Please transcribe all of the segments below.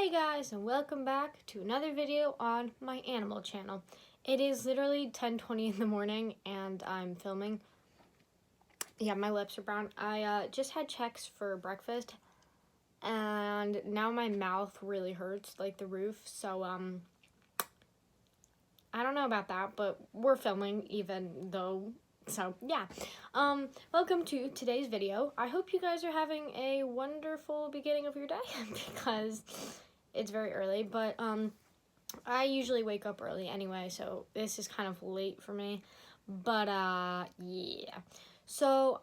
Hey guys, and welcome back to another video on my animal channel. It is literally 10:20 in the morning and I'm filming. Yeah, my lips are brown. I just had Chex for breakfast and now my mouth really hurts, like the roof. So I don't know about that, but we're filming even though. So yeah, welcome to today's video. I hope you guys are having a wonderful beginning of your day because it's very early, but I usually wake up early anyway, so this is kind of late for me. But yeah. So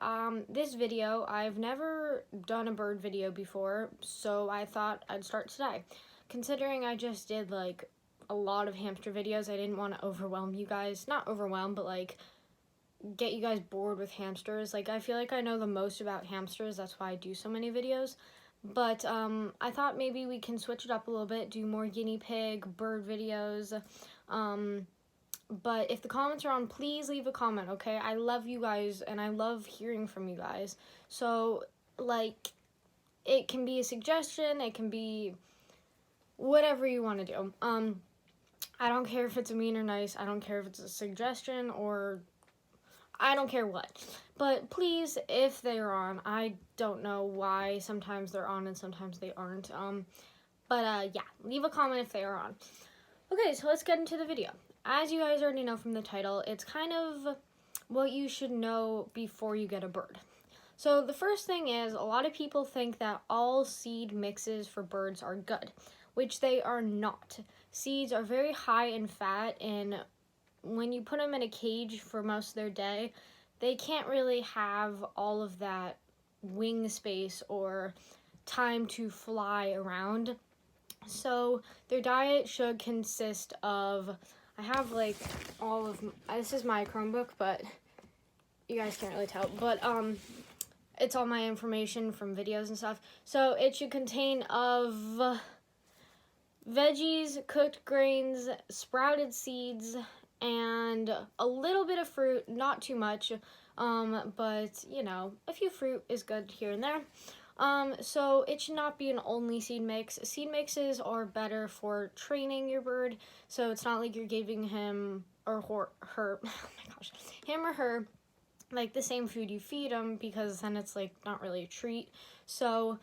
this video, I've never done a bird video before, so I thought I'd start today. Considering I just did like a lot of hamster videos, I didn't want to overwhelm you guys. Not overwhelm, but like get you guys bored with hamsters. Like I feel like I know the most about hamsters, that's why I do so many videos. But I thought maybe we can switch it up a little bit, do more guinea pig, bird videos. But if the comments are on, please leave a comment, okay? I love you guys and I love hearing from you guys. So like it can be a suggestion, it can be whatever you want to do. I don't care if it's a mean or nice, I don't care if it's a suggestion or I don't care what. But please, if they're on, I don't know why sometimes they're on and sometimes they aren't. Yeah, leave a comment if they are on. Okay, so let's get into the video. As you guys already know from the title, it's kind of what you should know before you get a bird. So the first thing is, a lot of people think that all seed mixes for birds are good, which they are not. Seeds are very high in fat, and when you put them in a cage for most of their day, they can't really have all of that wing space or time to fly around. So their diet should consist of, I have like all of, this is my Chromebook, but you guys can't really tell, but it's all my information from videos and stuff. So it should contain of veggies, cooked grains, sprouted seeds, and a little bit of fruit, not too much, but you know, a few fruit is good here and there. So it should not be an only seed mix. Seed mixes are better for training your bird, so it's not like you're giving him or her, oh my gosh, him or her, like the same food you feed them, because then it's like not really a treat. So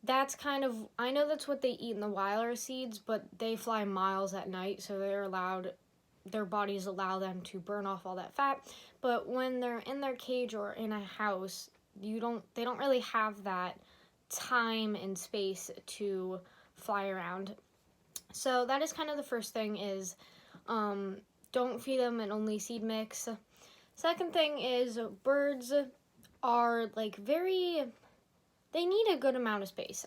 that's kind of, I know that's what they eat in the wild are seeds, but they fly miles at night, so their bodies allow them to burn off all that fat. But when they're in their cage or in a house, they don't really have that time and space to fly around. So that is kind of the first thing is, don't feed them an only seed mix. Second thing is, birds are like they need a good amount of space.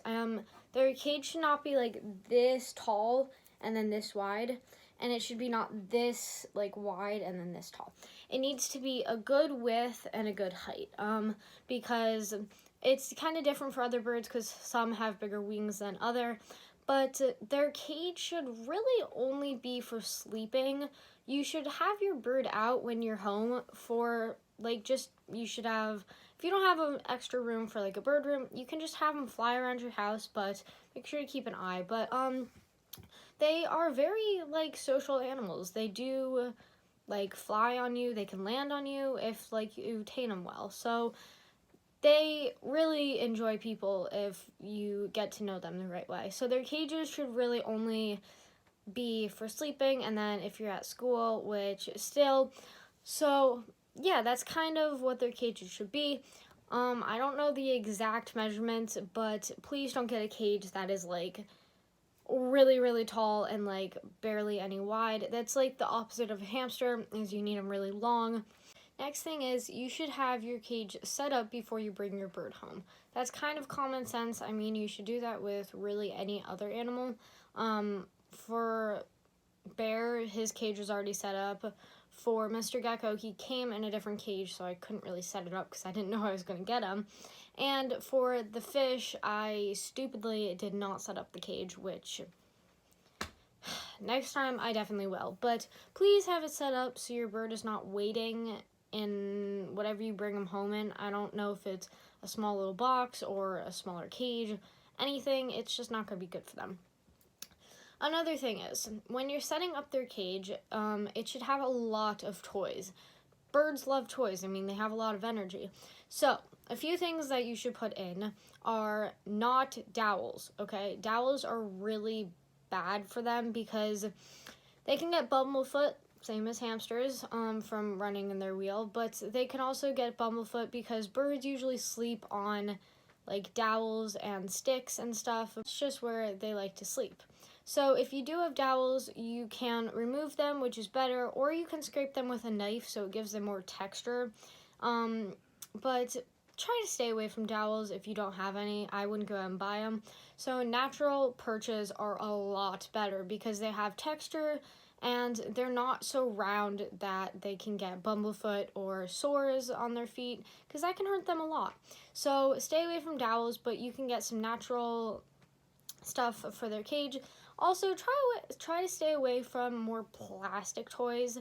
Their cage should not be like this tall and then this wide, and it should be not this like wide and then this tall. It needs to be a good width and a good height, because it's kind of different for other birds because some have bigger wings than other, but their cage should really only be for sleeping. You should have your bird out when you're home for like you should have, if you don't have an extra room for like a bird room, you can just have them fly around your house, but make sure to keep an eye. But they are very like social animals. They do like fly on you, they can land on you if like you tame them well. So they really enjoy people if you get to know them the right way. So their cages should really only be for sleeping, and then if you're at school, which still, so yeah, that's kind of what their cages should be. I don't know the exact measurements, but please don't get a cage that is like really, really tall and like barely any wide. That's like the opposite of a hamster, is you need them really long. Next thing is, you should have your cage set up before you bring your bird home. That's kind of common sense. I mean, you should do that with really any other animal. For Bear, his cage was already set up. For Mr. Gecko, he came in a different cage, so I couldn't really set it up because I didn't know I was going to get him. And for the fish, I stupidly did not set up the cage, which next time I definitely will. But please have it set up so your bird is not waiting in whatever you bring them home in. I don't know if it's a small little box or a smaller cage, anything, it's just not going to be good for them. Another thing is, when you're setting up their cage, it should have a lot of toys. Birds love toys. I mean, they have a lot of energy. So, a few things that you should put in are not dowels, okay? Dowels are really bad for them because they can get bumblefoot, same as hamsters, from running in their wheel, but they can also get bumblefoot because birds usually sleep on like dowels and sticks and stuff. It's just where they like to sleep. So if you do have dowels, you can remove them, which is better, or you can scrape them with a knife so it gives them more texture. But try to stay away from dowels if you don't have any. I wouldn't go out and buy them. So natural perches are a lot better because they have texture and they're not so round that they can get bumblefoot or sores on their feet because that can hurt them a lot. So stay away from dowels, but you can get some natural stuff for their cage. Also, try to stay away from more plastic toys.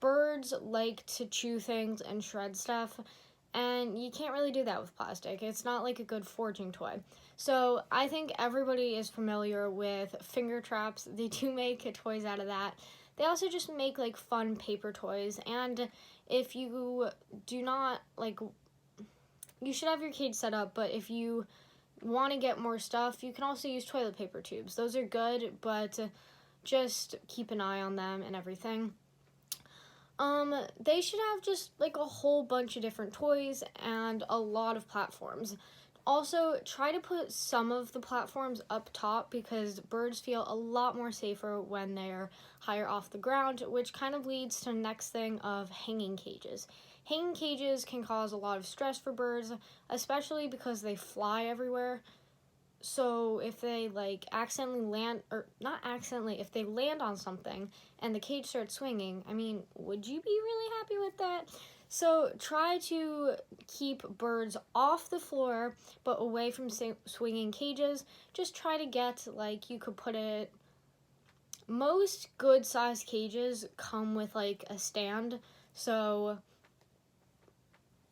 Birds like to chew things and shred stuff, and you can't really do that with plastic. It's not like a good foraging toy. So I think everybody is familiar with finger traps. They do make toys out of that. They also just make like fun paper toys, and if you do not like, you should have your cage set up, but if you want to get more stuff, you can also use toilet paper tubes. Those are good, but just keep an eye on them and everything. They should have just like a whole bunch of different toys and a lot of platforms. Also, try to put some of the platforms up top because birds feel a lot more safer when they're higher off the ground, which kind of leads to the next thing of hanging cages. Hanging cages can cause a lot of stress for birds, especially because they fly everywhere. So if they like accidentally land, or not accidentally, if they land on something and the cage starts swinging, I mean, would you be really happy with that? So try to keep birds off the floor but away from swinging cages. Just try to get, like, you could put it, most good sized cages come with like a stand. So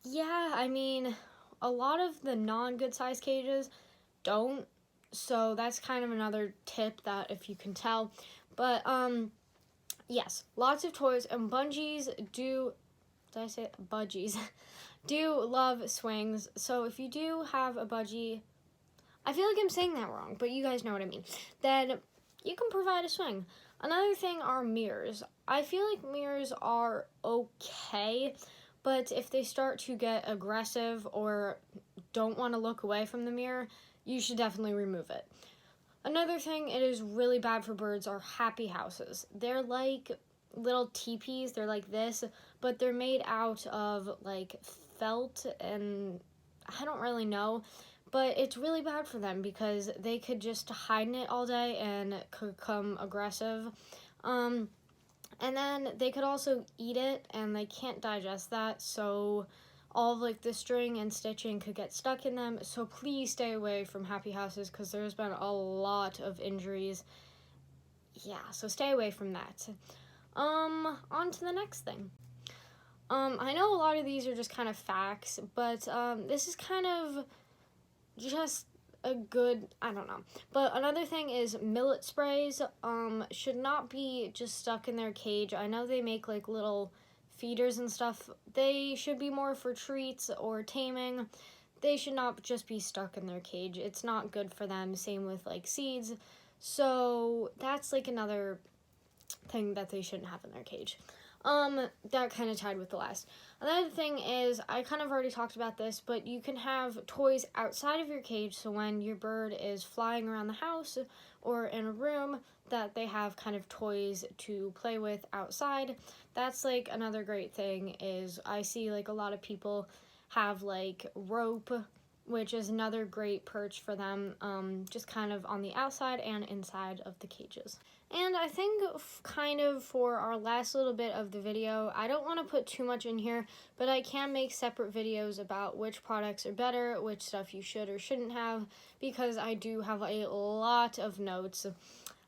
yeah, I mean, a lot of the non-good sized cages don't. So that's kind of another tip that if you can tell. But yes, lots of toys, and bungees do, did I say budgies? Do love swings. So if you do have a budgie, I feel like I'm saying that wrong, but you guys know what I mean. Then you can provide a swing. Another thing are mirrors. I feel like mirrors are okay, but if they start to get aggressive or don't want to look away from the mirror, you should definitely remove it. Another thing it is really bad for birds are happy houses. They're like little teepees, they're like this, but they're made out of like felt, and I don't really know, but it's really bad for them because they could just hide in it all day and could become aggressive. And then they could also eat it and they can't digest that, so all of like the string and stitching could get stuck in them. So please stay away from happy houses because there's been a lot of injuries. Yeah, so stay away from that. On to the next thing. I know a lot of these are just kind of facts, but this is kind of just a good, I don't know. But another thing is millet sprays should not be just stuck in their cage. I know they make like little feeders and stuff. They should be more for treats or taming. They should not just be stuck in their cage. It's not good for them. Same with like seeds. So that's like another thing that they shouldn't have in their cage. That kind of tied with the last. Another thing is, I kind of already talked about this, but you can have toys outside of your cage, so when your bird is flying around the house or in a room, that they have kind of toys to play with outside. That's like another great thing is I see like a lot of people have like rope, which is another great perch for them, just kind of on the outside and inside of the cages. And I think kind of for our last little bit of the video, I don't want to put too much in here, but I can make separate videos about which products are better, which stuff you should or shouldn't have, because I do have a lot of notes.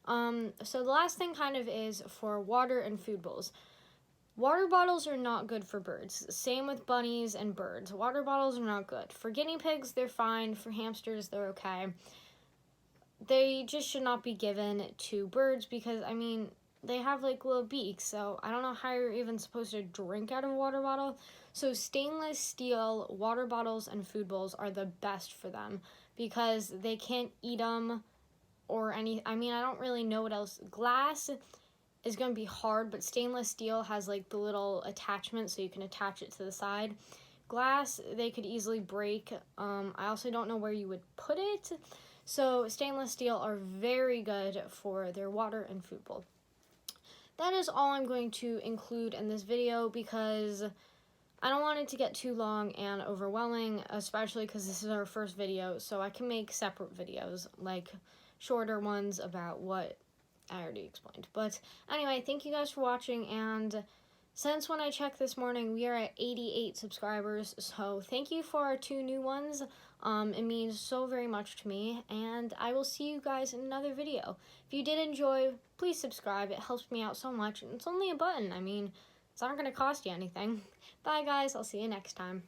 So the last thing kind of is for water and food bowls. Water bottles are not good for birds. Same with bunnies and birds. Water bottles are not good. For guinea pigs, they're fine. For hamsters, they're okay. they just should not be given to birds because, I mean, they have like little beaks, so I don't know how you're even supposed to drink out of a water bottle. So stainless steel water bottles and food bowls are the best for them because they can't eat them or any. I mean, I don't really know what else. Glass is going to be hard, but stainless steel has like the little attachment so you can attach it to the side. Glass, they could easily break. I also don't know where you would put it. So stainless steel are very good for their water and food bowl. That is all I'm going to include in this video because I don't want it to get too long and overwhelming, especially because this is our first video, so I can make separate videos, like shorter ones about what I already explained. But anyway, thank you guys for watching, and since when I checked this morning, we are at 88 subscribers, so thank you for our 2 new ones. It means so very much to me, and I will see you guys in another video. If you did enjoy, please subscribe. It helps me out so much, and it's only a button. I mean, it's not going to cost you anything. Bye, guys. I'll see you next time.